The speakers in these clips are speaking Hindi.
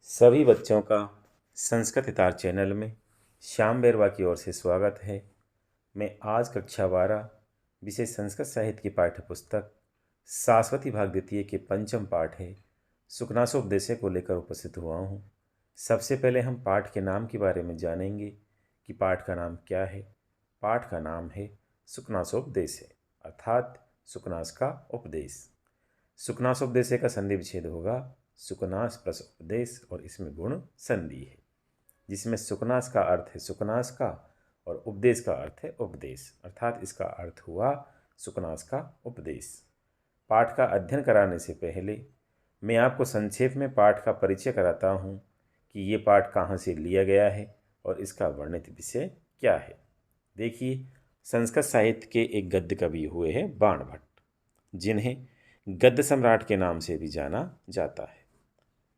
सभी बच्चों का संस्कृत इतार चैनल में श्याम बेरवा की ओर से स्वागत है। मैं आज कक्षा 12 विषय संस्कृत साहित्य की पाठ्य पुस्तक सारस्वती भाग द्वितीय के पंचम पाठ है सुकनासोपदेशे को लेकर उपस्थित हुआ हूँ। सबसे पहले हम पाठ के नाम के बारे में जानेंगे कि पाठ का नाम क्या है। पाठ का नाम है सुकनासोपदेशे अर्थात सुकनास का उपदेश। सुकनासोपदेशे का संधि विच्छेद होगा सुकनास प्लस उपदेश और इसमें गुण संधि है, जिसमें सुकनास का अर्थ है सुकनास का और उपदेश का अर्थ है उपदेश, अर्थात इसका अर्थ हुआ सुकनास का उपदेश। पाठ का अध्ययन कराने से पहले मैं आपको संक्षेप में पाठ का परिचय कराता हूँ कि ये पाठ कहाँ से लिया गया है और इसका वर्णित विषय क्या है। देखिए, संस्कृत साहित्य के एक गद्य कवि हुए हैं बाणभट्ट, जिन्हें गद्य सम्राट के नाम से भी जाना जाता है।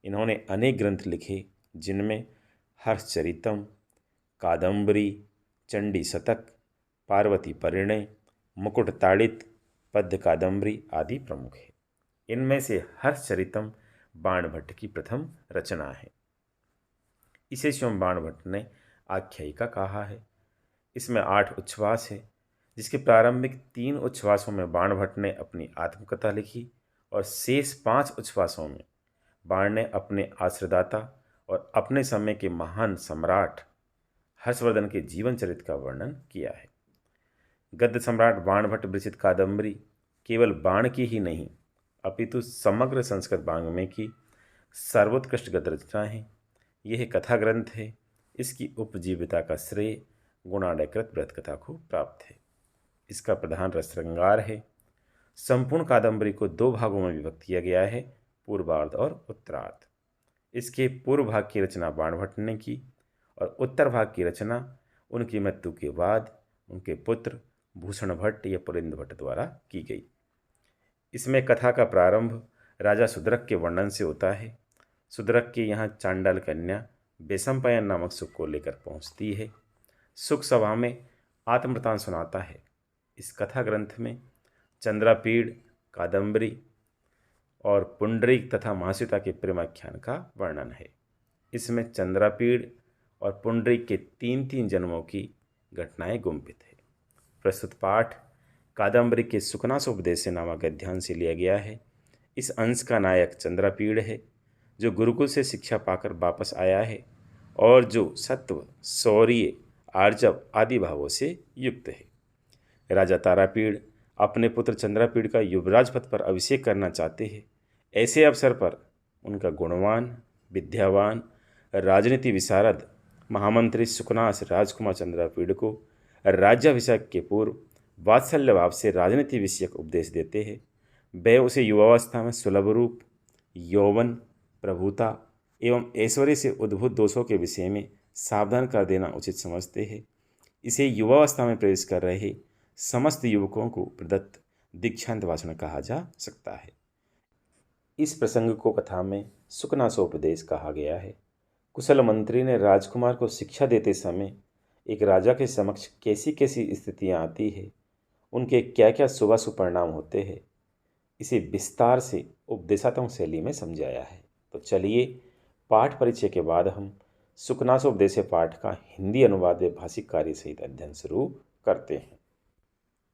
इन्होंने अनेक ग्रंथ लिखे, जिनमें हर्षचरितम, कादम्बरी, चंडी शतक, पार्वती परिणय, मुकुट ताड़ित, पद्य कादम्बरी आदि प्रमुख है। इनमें से हर्षचरितम बाणभट्ट की प्रथम रचना है। इसे स्वयं बाणभट्ट ने आख्यायिका कहा है। इसमें 8 उच्छ्वास है, जिसके प्रारंभिक 3 उच्छ्वासों में बाणभट्ट ने अपनी आत्मकथा लिखी और शेष 5 उच्छ्वासों में बाण ने अपने आश्रयदाता और अपने समय के महान सम्राट हर्षवर्धन के जीवन चरित्र का वर्णन किया है। गद्य सम्राट बाणभट्ट विरचित कादम्बरी केवल बाण की ही नहीं अपितु समग्र संस्कृत वाङ्मय की सर्वोत्कृष्ट गद्य रचना है। यह कथा ग्रंथ है। इसकी उपजीविता का श्रेय गुणाढ़कृत व्रत कथा को प्राप्त है। इसका प्रधान रस श्रृंगार है। संपूर्ण कादम्बरी को 2 भागों में विभक्त किया गया है, पूर्वार्ध और उत्तरार्ध। इसके पूर्व भाग की रचना बाणभट्ट ने की और उत्तर भाग की रचना उनकी मृत्यु के बाद उनके पुत्र भूषण भट्ट या पुलिंद भट्ट द्वारा की गई। इसमें कथा का प्रारंभ राजा सुदरक के वर्णन से होता है। सुदरक के यहाँ चांडाल कन्या बेसम्पयन नामक सुख को लेकर पहुँचती है। सुख सभा में आत्मवृतांत सुनाता है। इस कथा ग्रंथ में चंद्रापीड़, कादम्बरी और पुंडरीक तथा महाश्वेता के प्रेमाख्यान का वर्णन है। इसमें चंद्रापीड़ और पुंडरीक के 3-3 जन्मों की घटनाएं गुंफित है। प्रस्तुत पाठ कादम्बरी के सुकनासोपदेशे नामक गद्यांश से लिया गया है। इस अंश का नायक चंद्रापीड़ है, जो गुरुकुल से शिक्षा पाकर वापस आया है और जो सत्व, शौर्य, आर्जव आदि भावों से युक्त है। राजा तारापीड़ अपने पुत्र चंद्रापीड़ का युवराज पद पर अभिषेक करना चाहते हैं। ऐसे अवसर पर उनका गुणवान, विद्यावान, राजनीति विशारद महामंत्री सुकनास राजकुमार चंद्रापीड़ को राज्याभिषेक के पूर्व वात्सल्य भाव से राजनीति विषयक उपदेश देते हैं। वह उसे युवावस्था में सुलभ रूप, यौवन, प्रभुता एवं ऐश्वर्य से उद्भूत दोषों के विषय में सावधान कर देना उचित समझते हैं। इसे युवावस्था में प्रवेश कर रहे समस्त युवकों को प्रदत्त दीक्षांत भाषण कहा जा सकता है। इस प्रसंग को कथा में सुकनासोपदेश कहा गया है। कुशल मंत्री ने राजकुमार को शिक्षा देते समय एक राजा के समक्ष कैसी कैसी स्थितियां आती है, उनके क्या क्या शुभाशुभ परिणाम होते हैं, इसे विस्तार से उपदेशात्मक शैली में समझाया है। तो चलिए, पाठ परिचय के बाद हम सुकनासोपदेशे पाठ का हिंदी अनुवाद व भाषिक कार्य सहित अध्ययन शुरू करते हैं।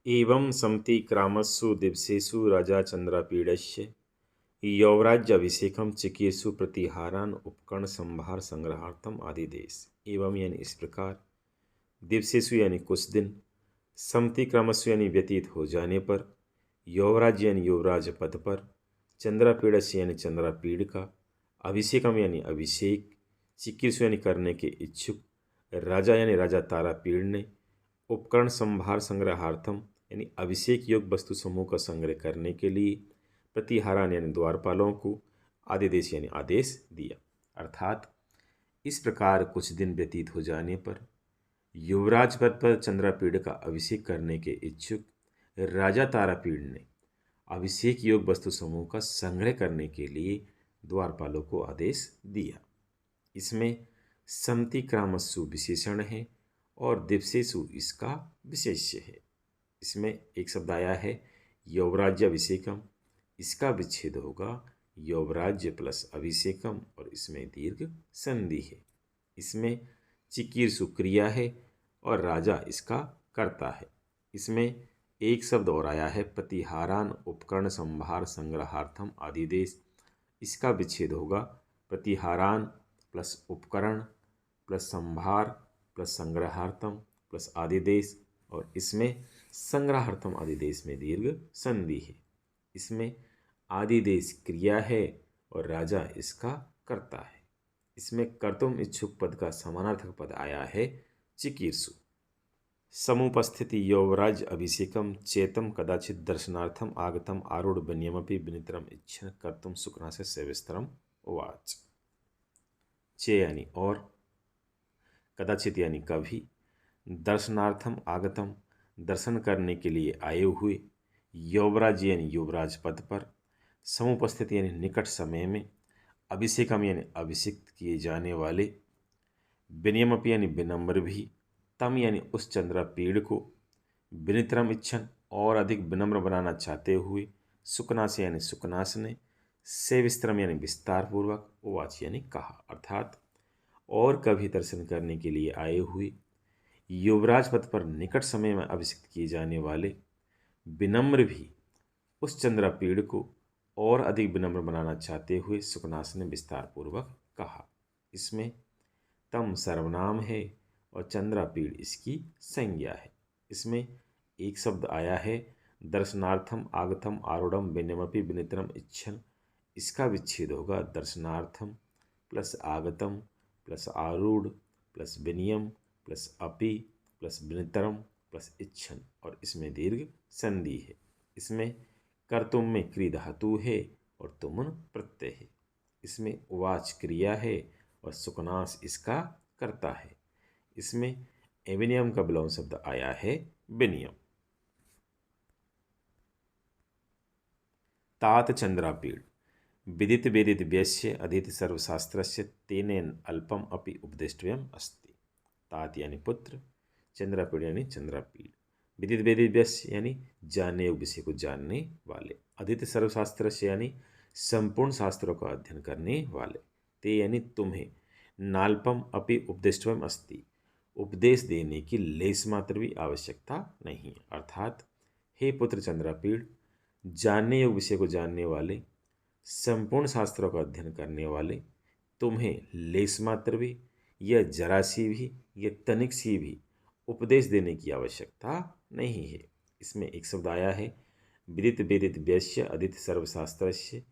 एवं समति क्रामस्सु दिवसेषु राजा चंद्रापीडस्य यौवराज्याभिषेकम चिकीर्षु प्रतिहारान उपकरण संभार संग्रहार्थम आदि देश। एवं यानी इस प्रकार, दिवसेषु यानी कुछ दिन, समति क्रमस्व यानी व्यतीत हो जाने पर, यौवराज्य यानी युवराज पद पर, चंद्रापीडस्य यानी चंद्रापीड़ का, अभिषेकम यानी अभिषेक, चिकीर्षु यानी करने के इच्छुक, राजा यानी राजा तारापीड़ ने, उपकरण संभार संग्रहार्थम यानी अभिषेक योग वस्तु समूह का संग्रह करने के लिए, प्रतिहारान यानी द्वारपालों को, आदेश यानी आदेश दिया। अर्थात इस प्रकार कुछ दिन व्यतीत हो जाने पर युवराज पद पर चंद्रापीड़ का अभिषेक करने के इच्छुक राजा तारापीड़ ने अभिषेक योग वस्तु समूह का संग्रह करने के लिए द्वारपालों को आदेश दिया। इसमें समति क्रामस्सु विशेषण है और दिवसेषु इसका विशेष्य है। इसमें एक शब्द आया है यौवराज्याभिषेकम, इसका विच्छेद होगा यौवराज्य प्लस अभिषेकम और इसमें दीर्घ संधि है। इसमें चिकीर्षु क्रिया है और राजा इसका कर्ता है। इसमें एक शब्द और आया है प्रतिहारान उपकरण संभार संग्रहार्थम आदिदेश। इसका विच्छेद होगा प्रतिहारान प्लस उपकरण प्लस संभार प्लस संग्रहार्थम प्लस आदिदेश और इसमें संग्रहार्थम आदिदेश में दीर्घ संधि है। इसमें आदिदेश क्रिया है और राजा इसका कर्ता है। इसमें कर्तुम इच्छुक पद का समानार्थक पद आया है चिकीर्षु। समुपस्थिति यौवराज अभिषेकम चेतम कदाचित दर्शनार्थम आगतम आरूढ़ विनियमपि विनितरम इच्छन कर्तुम सुखना से सेविस्तरम उवाच। चे यानी और, कदाचित यानी कभी, दर्शनार्थम आगतम दर्शन करने के लिए आए हुए, यौवराज यानी युवराज पद पर, समुपस्थित यानी निकट समय में, अभिषेकम यानी अभिषिक्त किए जाने वाले, विनियमपि यानी विनम्र भी, तम यानी उस चंद्रपीड़ को, विनितरम इच्छन और अधिक विनम्र बनाना चाहते हुए, सुकनास यानी सुकनास ने, सेविस्तरम यानी विस्तार पूर्वक, उवाच यानी कहा। अर्थात और कभी दर्शन करने के लिए आए हुए, युवराज पद पर निकट समय में अभिषिक्त किए जाने वाले, विनम्र भी, उस चंद्रपीड़ को और अधिक विनम्र बनाना चाहते हुए सुकनास ने विस्तार पूर्वक कहा। इसमें तम सर्वनाम है और चंद्रपीड़ इसकी संज्ञा है। इसमें एक शब्द आया है दर्शनार्थम आगतम आरूढ़म विनियमपि विनितरम इच्छन। इसका विच्छेद होगा दर्शनार्थम प्लस आगतम प्लस आरूढ़ प्लस विनियम प्लस अपि प्लस विनितरम प्लस इच्छन और इसमें दीर्घ संधि है। इसमें कर्तुम में क्री धातु है और तुमुन प्रत्यय है। इसमें उवाच क्रिया है और सुकनास इसका कर्ता है। इसमें एविनियम का विलोम शब्द आया है विनियम। तात चंद्रापीड़ विदित वेदित व्यस्य अधीत सर्वशास्त्रस्य तेनेन अल्पम अपि उपदेष्टव्यम अस्ति। तात यानी पुत्र, चंद्रापीड़ यानी चंद्रापीड़, विदित वेदित व्यस्य यानी जानने योग्य विषय को जानने वाले, अधीत सर्वशास्त्रस्य यानी संपूर्ण शास्त्रों का अध्ययन करने वाले, ते यानी तुम्हें, नाल्पम अपि उपदेष्टव्यम अस्ति उपदेश देने की लेस मात्र भी आवश्यकता नहीं है। अर्थात हे पुत्र चंद्रापीड़, जानने योग्य विषय को जानने वाले, संपूर्ण शास्त्रों का अध्ययन करने वाले, तुम्हें लेस मात्र भी या जरा सी भी या तनिक सी भी उपदेश देने की आवश्यकता नहीं है। इसमें एक शब्द आया है विदित वेदित व्यस्य अधीत सर्वशास्त्रस्य।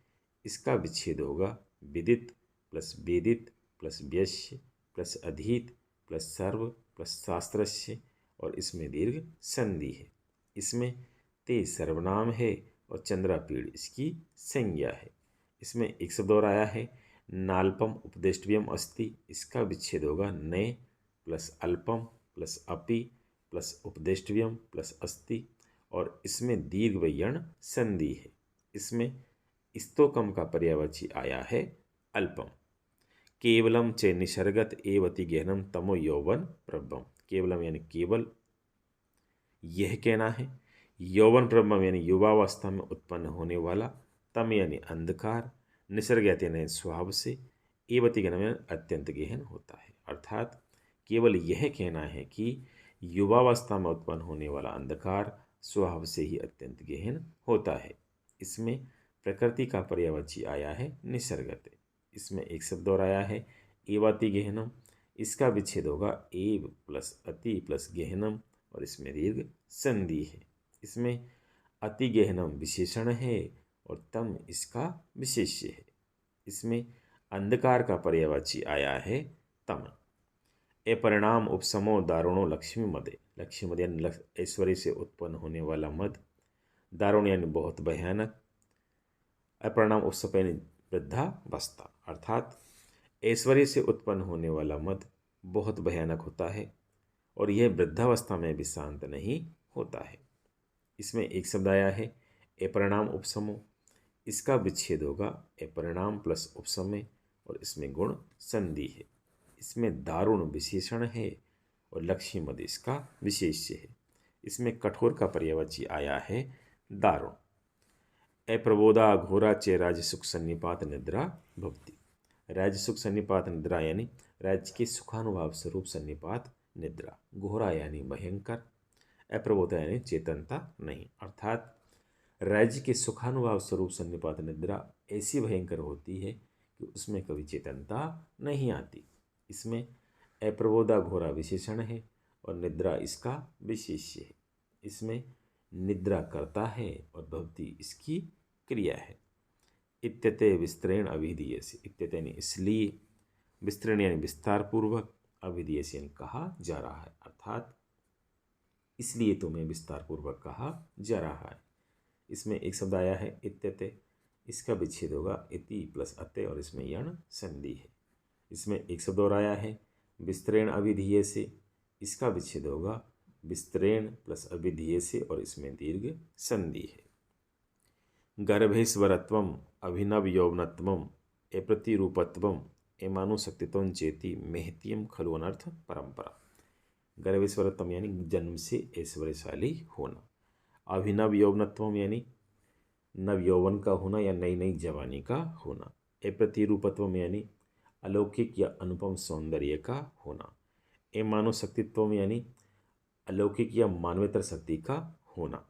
इसका विच्छेद होगा विदित plus वेदित plus Vysya plus अधीत plus सर्व प्लस शास्त्रस्य और इसमें दीर्घ संधि है। इसमें ते सर्वनाम है और चंद्रापीड़ इसकी संज्ञा है। इसमें एक शब्द और आया है नाल्पम उपदेष्टव्यम अस्ति। इसका विच्छेद होगा ने प्लस अल्पम प्लस अपि प्लस उपदेष्टव्यम प्लस अस्ति और इसमें दीर्घ व्यण संधि है। इसमें स्तोकम का पर्यायवाची आया है अल्पम। केवलम चे निसर्गत एवति गहनम तमो यौवन प्रभम। केवलम यानी केवल, यह कहना है, यौवन प्रभम यानी युवावस्था में उत्पन्न होने वाला, तम यानी अंधकार, निसर्गत यानी स्वभाव से, एवति गहनम यानी अत्यंत गहन होता है। अर्थात केवल यह कहना है कि युवावस्था में उत्पन्न होने वाला अंधकार स्वभाव से ही अत्यंत गहन होता है। इसमें प्रकृति का पर्यायवाची आया है निसर्गत। इसमें एक शब्द और आया है एवाति गहनम। इसका विच्छेद होगा एव प्लस अति प्लस गहनम और इसमें दीर्घ संधि है। इसमें अति गहनम विशेषण है और तम इसका विशेष्य है। इसमें अंधकार का पर्यायवाची आया है तम। ए परिणाम उपसमो दारुणो लक्ष्मी मदे। लक्ष्मी मद यानी ऐश्वर्य से उत्पन्न होने वाला मद, दारुण यानी बहुत भयानक, अपरिणाम उपसप यानी वृद्धावस्था। अर्थात ऐश्वर्य से उत्पन्न होने वाला मद बहुत भयानक होता है और यह वृद्धावस्था में भी शांत नहीं होता है। इसमें एक शब्द आया है अपरिणाम उपसमो। इसका विच्छेद होगा अपरिणाम प्लस उपसमय और इसमें गुण संधि है। इसमें दारुण विशेषण है और लक्ष्मी मद इसका विशेष्य है। इसमें कठोर का पर्यायवाची आया है दारुण। अप्रबोधा घोरा चे राज्य सुख सन्निपात निद्रा भवति। राज्य सुख सन्निपात निद्रा यानी राज्य के सुखानुभाव स्वरूप सन्निपात निद्रा, घोरा यानी भयंकर, अप्रबोधा यानी चेतनता नहीं, अर्थात राज्य के सुखानुभाव स्वरूप सन्निपात निद्रा ऐसी भयंकर होती है कि उसमें कभी चेतनता नहीं आती। इसमें अप्रबोधा घोरा विशेषण है और निद्रा इसका विशेष्य है। इसमें निद्रा करता है और भवति इसकी क्रिया है। इत्यते विस्तरेण अभिधीयसे, इत्यते यानी इसलिए, विस्तरण यानी विस्तार पूर्वक, अभिधीयसे यानी कहा जा रहा है, अर्थात इसलिए तुम्हें विस्तार पूर्वक कहा जा रहा है। इसमें एक शब्द आया है इत्यते, इसका विच्छेद होगा इति प्लस अते और इसमें यण संधि है। इसमें एक शब्द और आया है विस्तरेण अभिधीयसे, इसका विच्छेद होगा विस्तरेण प्लस अभिधीयसे और इसमें दीर्घ संधि है। गर्भेश्वरत्वम अभिनव यौवनत्वम अप्रतिरूपत्वम एमानुशक्तित्वं चेति मेहतियम खलु अनर्थ परंपरा। गर्भेश्वरत्वम यानी जन्म से ऐश्वर्यशाली होना, अभिनव यौवनत्वम यानी नव यौवन का होना या नई नई जवानी का होना, अप्रतिरूपत्वम यानी अलौकिक या अनुपम सौंदर्य का होना, एमानुशक्तित्वम यानी अलौकिक या मानवेतर शक्ति का होना,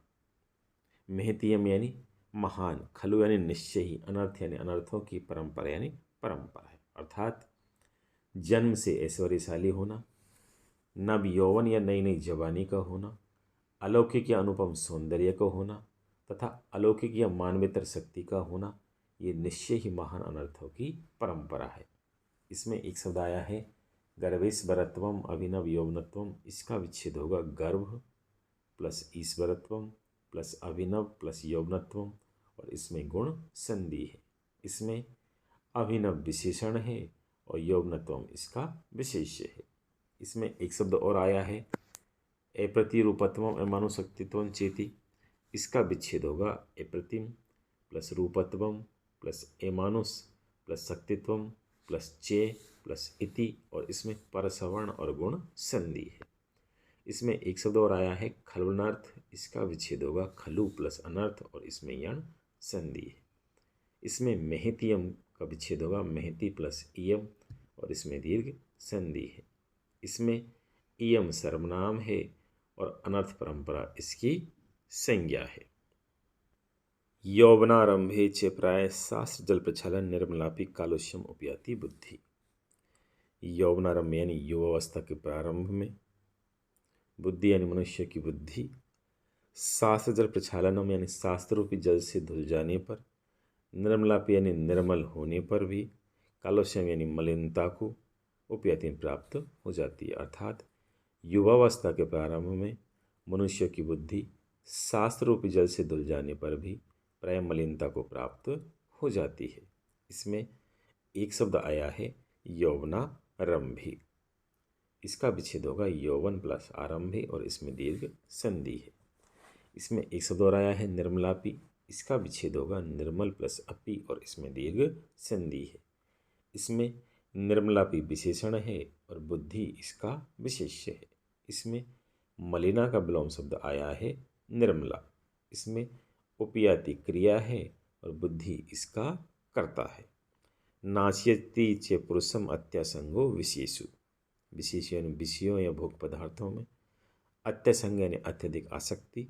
महतीयम यानी महान, खलु यानी निश्चय ही, अनर्थ यानी अनर्थों की परंपरा यानी परंपरा है, अर्थात जन्म से ऐश्वर्यशाली होना, नव यौवन या नई नई जवानी का होना, अलौकिक या अनुपम सौंदर्य का होना तथा अलौकिक या मानवेतर शक्ति का होना, ये निश्चय ही महान अनर्थों की परंपरा है। इसमें एक शब्द आया है गर्भेश्वरत्वम अभिनव यौवनत्वम, इसका विच्छेद होगा गर्भ प्लस ईश्वरत्वम प्लस अभिनव प्लस यौवनत्वम और इसमें गुण संधि है। इसमें अभिनव विशेषण है और यौवनत्वम इसका विशेष्य है। इसमें एक शब्द और आया है अप्रतिरूपत्वम एमानुशक्तित्वं चेति, इसका विच्छेद होगा अप्रतिम प्लस रूपत्वम प्लस एमानुष प्लस शक्तित्वम प्लस चे प्लस इति और इसमें परसवर्ण और गुण संधि है। इसमें एक शब्द और आया है खलुनार्थ, इसका विच्छेद होगा खलु प्लस अनर्थ और इसमें यण संधि है। इसमें महतीयम का विच्छेद होगा महती प्लस इयम और इसमें दीर्घ संधि है। इसमें इयम सर्वनाम है और अनर्थ परंपरा इसकी संज्ञा है। यौवनारंभे च प्राय शास्त्र जल प्रक्षालन निर्मलापि कालोश्यम उपयाति बुद्धि। यौवनारंभ यानी युवावस्था के प्रारंभ में, बुद्धि यानी मनुष्य की बुद्धि, शास्त्र जल प्रक्षालनम यानी शास्त्र रूपी जल से धुल जाने पर, निर्मलापि यानी निर्मल होने पर भी, कालोश्यम यानी मलिनता को उपयाति प्राप्त हो जाती है, अर्थात युवावस्था के प्रारंभ में मनुष्य की बुद्धि शास्त्र रूपी जल से धुल जाने पर भी प्राय मलिनता को प्राप्त हो जाती है। इसमें एक शब्द आया है यौवनारंभी, इसका विच्छेद होगा यौवन प्लस आरंभी और इसमें दीर्घ संधि है। इसमें एक शब्द और आया है निर्मलापि, इसका विच्छेद होगा निर्मल प्लस अपि और इसमें दीर्घ संधि है। इसमें निर्मलापि विशेषण है और बुद्धि इसका विशेष्य है। इसमें मलिना का विलोम शब्द आया है निर्मला, इसमें उपयाति क्रिया है और बुद्धि इसका कर्ता है। नाश्यति च पुरुषम अत्यासंगो विशेषु, विशेष यानी विषयों या भोग पदार्थों में, अत्यासंग यानी अत्यधिक आसक्ति,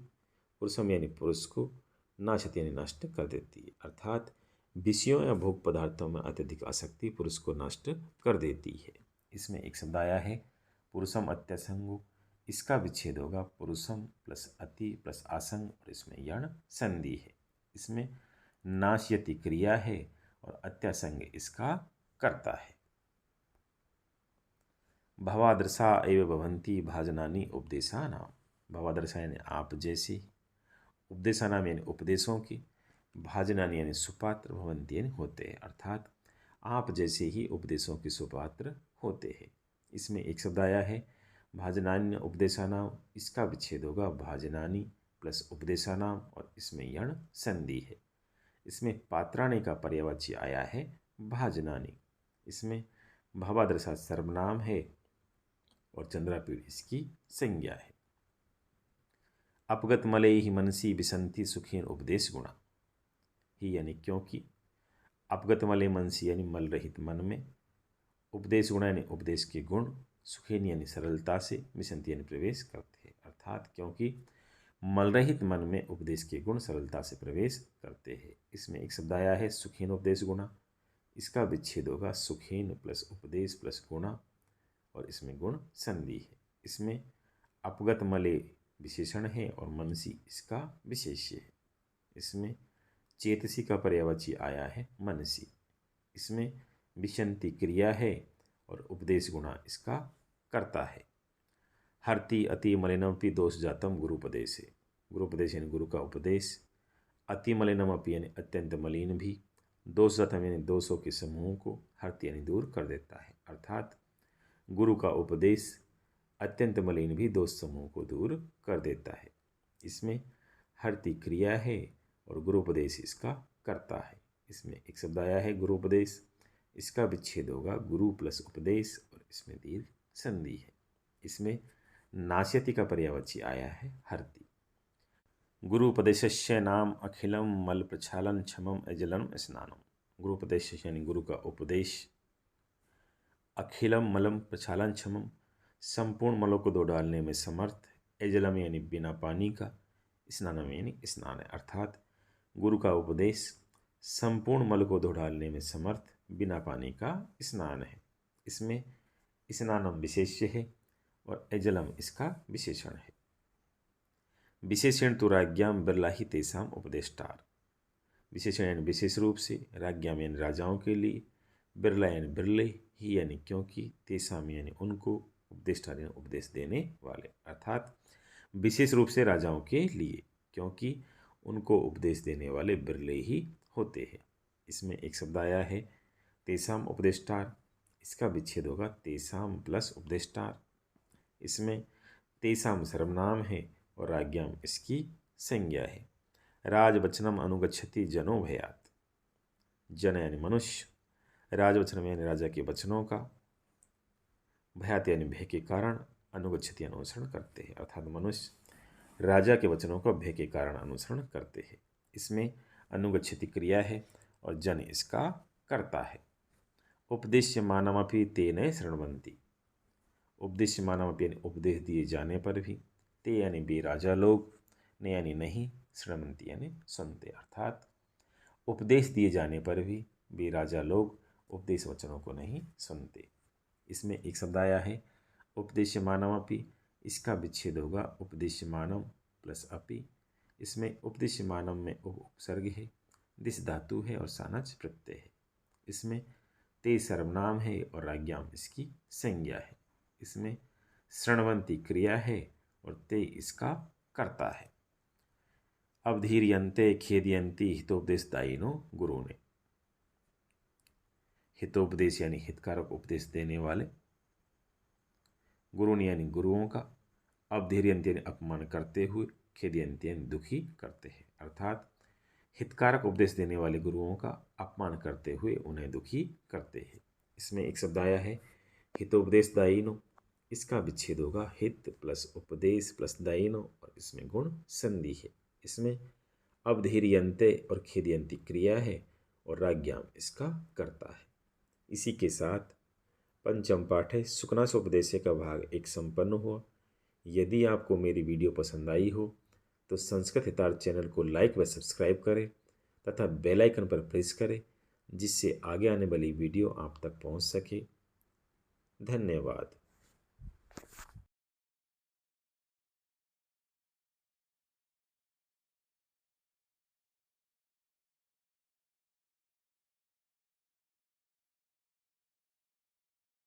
पुरुषम यानी पुरुष को, नाशति यानी नष्ट कर देती है, अर्थात विषयों या भोग पदार्थों में अत्यधिक आसक्ति पुरुष को नष्ट कर देती है। इसमें एक शब्द आया है पुरुषम अत्यासंगो, इसका विच्छेद होगा पुरुषम प्लस अति प्लस आसंग और इसमें यण संधि है। इसमें नाश्यति क्रिया है और अत्यासंग इसका कर्ता है। भवादर्शा एव भवन्ति भाजनानि उपदेशानाम, भवादर्शा यानी आप जैसी, उपदेशानाम यानी उपदेशों की, भाजनानि यानी सुपात्र, भवन्ति यानी होते हैं, अर्थात आप जैसे ही उपदेशों के सुपात्र होते हैं। इसमें एक शब्द आया है भाजनान्य उपदेशानाम, इसका विच्छेद होगा भाजनानि प्लस उपदेशानाम और इसमें यण संधि है। इसमें पात्राणि का पर्यायवाची आया है भाजनानि। इसमें भवादर्शा सर्वनाम है और चंद्रापीड़ इसकी संज्ञा है। अपगत मले ही मनसी विसंति सुखीन उपदेश गुणा, ही यानी क्योंकि, अपगत मले मनसी यानी मल रहित मन में, उपदेश गुण यानी उपदेश के गुण, सुखेन यानी सरलता से, मिशंति यानी प्रवेश करते हैं। अर्थात क्योंकि मल रहित मन में उपदेश के गुण सरलता से प्रवेश करते हैं। इसमें एक शब्द आया है सुखेन उपदेश गुणा, इसका विच्छेद होगा सुखेन प्लस उपदेश प्लस गुणा, और इसमें गुण संधि है। इसमें अपगत मले विशेषण है और मनसी इसका विशेष्य है। इसमें चेतसी का पर्यायवाची आया है मनसी। इसमें विशंति क्रिया है और उपदेश गुणा इसका कर्ता है। हरति अति मलिनमपि दोष जातम गुरुपदेश है। गुरुपदेश यानी गुरु का उपदेश, अति मलिनमपि यानी अत्यंत मलिन भी, दोष जातम यानी दोषों के समूह को, हरति यानी दूर कर देता है। अर्थात गुरु का उपदेश अत्यंत मलिन भी दोष समूह को दूर कर देता है। इसमें हरति क्रिया है और गुरुपदेश इसका कर्ता है। इसमें एक शब्द आया है गुरुपदेश, इसका विच्छेद होगा गुरु प्लस उपदेश और इसमें दीर्घ संधि है। इसमें नाश्यति का पर्यायवाची आया है हरति। गुरुपदेशस्य नाम अखिलम मल प्रक्षालन क्षमम अजलम स्नानम। गुरुपदेश यानी गुरु का उपदेश, अखिलम मलम प्रक्षालन क्षमम संपूर्ण मलों को धो डालने में समर्थ, अजलम यानी बिना पानी का, स्नानम यानी स्नान है। अर्थात गुरु का उपदेश संपूर्ण मल को धो डालने में समर्थ, बिना पानी का स्नान है। इसमें स्नानम विशेष्य है और अजलम इसका विशेषण है। विशेषण तो राज्ञाम बिरला ही तेसाम उपदेष्टार। विशेषण यानी विशेष रूप से, राज्ञाम यानी राजाओं के लिए, बिरला यानी बिरले, ही यानी क्योंकि, तेसाम यानी उनको, उपदेष्टार यानी उपदेश देने वाले। अर्थात विशेष रूप से राजाओं के लिए, क्योंकि उनको उपदेश देने वाले बिरले ही होते हैं। इसमें एक शब्द आया है तेसाम उपदेष्टार, इसका विच्छेद होगा तेसाम प्लस उपदेष्टार। इसमें तेसाम सर्वनाम है और राज्ञाम इसकी संज्ञा है। राजवचनम अनुगच्छति जनो भयात। जन यानी मनुष्य, राजवचनम यानी राजा के वचनों का, भयात यानी भय के कारण, अनुगच्छति अनुसरण करते हैं। अर्थात मनुष्य राजा के वचनों का भय के कारण अनुसरण करते हैं। इसमें अनुगच्छति क्रिया है और जन इसका कर्ता है। उपदेश्य मानमपि तेन शृण्वन्ति। उपदेश्य मानमपि यानी उपदेश दिए जाने पर भी, ते यानी बे राजा लोग, ने यानी नहीं, शृण्वन्ति यानी सुनते। अर्थात उपदेश दिए जाने पर भी बे राजा लोग उपदेश वचनों को नहीं सुनते। इसमें एक शब्द आया है उपदेश्य मानमपि, इसका विच्छेद होगा उपदेश्य मानम प्लस अपि। इसमें उपदेश्य मानम में उपसर्ग है, दिस धातु है और सानच प्रत्यय है। इसमें ते सर्वनाम है और राज्ञाम इसकी संज्ञा है। इसमें शृण्वन्ति क्रिया है और ते इसका कर्ता है। अवधीर्यन्ते खेदयन्ति हितोपदेशदायिनो गुरु ने। हितोपदेश यानी हितकारक उपदेश देने वाले, गुरु ने यानी गुरुओं का, अवधीर्यन्ति यानी अपमान करते हुए, खेदयन्ति यानी दुखी करते हैं। अर्थात हितकारक उपदेश देने वाले गुरुओं का अपमान करते हुए उन्हें दुखी करते हैं। इसमें एक शब्द आया है हितोपदेशदायिनो, इसका विच्छेद होगा हित प्लस उपदेश प्लस दायिनो और इसमें गुण संधि है। इसमें अवधीर्यन्ते और खेदयन्ति क्रिया है और राज्ञाम इसका कर्ता है। इसी के साथ पंचम पाठ है सुकनासोपदेशे का भाग 1 संपन्न हुआ। यदि आपको मेरी वीडियो पसंद आई हो तो संस्कृत हितार्थ चैनल को लाइक व सब्सक्राइब करें तथा बेल आइकन पर प्रेस करें, जिससे आगे आने वाली वीडियो आप तक पहुंच सके। धन्यवाद।